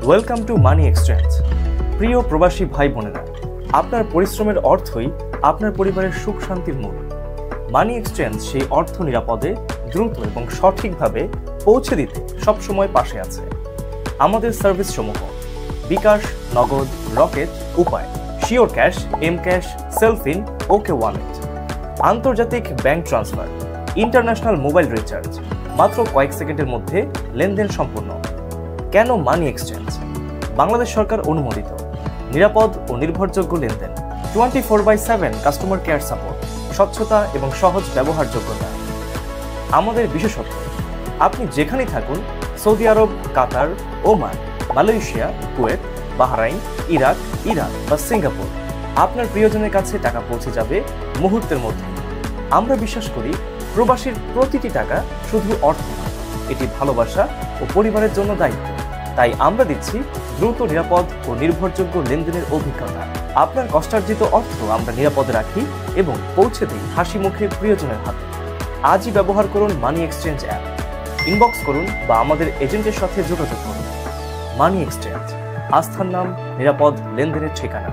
Welcome to money exchange. প্রিয় প্রবাসী ভাই বোনেরা, আপনার পরিশ্রমের অর্থই আপনার পরিবারের সুখ শান্তির মূল। মানি এক্সচেঞ্জ সেই অর্থ নিরাপদে, দ্রুত এবং সঠিকভাবে পৌঁছে দিতে সবসময় পাশে আছে। আমাদের সার্ভিস সমূহ: বিকাশ, Nagad, Rocket, Upay, Sure Cash, M Cash, Cellfin, OK Wallet, আন্তর্জাতিক bank transfer, international mobile recharge, মাত্র কয়েক সেকেন্ডের মধ্যে লেনদেন সম্পূর্ণ। কেন মানি এক্সচেঞ্জ? বাংলাদেশ সরকার অনুমোদিত, নিরাপদ ও নির্ভরযোগ্য লেনদেন, 24/7 কাস্টমার কেয়ার সাপোর্ট, স্বচ্ছতা এবং সহজ ব্যবহারযোগ্যতা। আমাদের বিশেষত্ব: আপনি যেখানেই থাকুন, Saudi Arab, Qatar, Oman, Malaysia, Kuwait, Bahrain, Iraq, Iran বা সিঙ্গাপুর, আপনার প্রিয়জনের কাছে টাকা পৌঁছে যাবে মুহূর্তের মধ্যে। আমরা বিশ্বাস করি, প্রবাসীর প্রতিটি টাকা শুধু অর্থ নয়, এটি ভালোবাসা ও পরিবারের জন্য দায়িত্ব। তাই আমরা দিচ্ছি দ্রুত, নিরাপদ ও নির্ভরযোগ্য লেনদেনের অভিজ্ঞতা। আপনার কষ্টার্জিত অর্থ আমরা নিরাপদে রাখি এবং পৌঁছে দিই হাসি মুখে প্রিয়জনের হাতে। আজই ব্যবহার করুন মানি এক্সচেঞ্জ অ্যাপ। ইনবক্স করুন বা আমাদের এজেন্টের সাথে যোগাযোগ করুন। মানি এক্সচেঞ্জ, আস্থার নাম, নিরাপদ লেনদেনের ঠিকানা।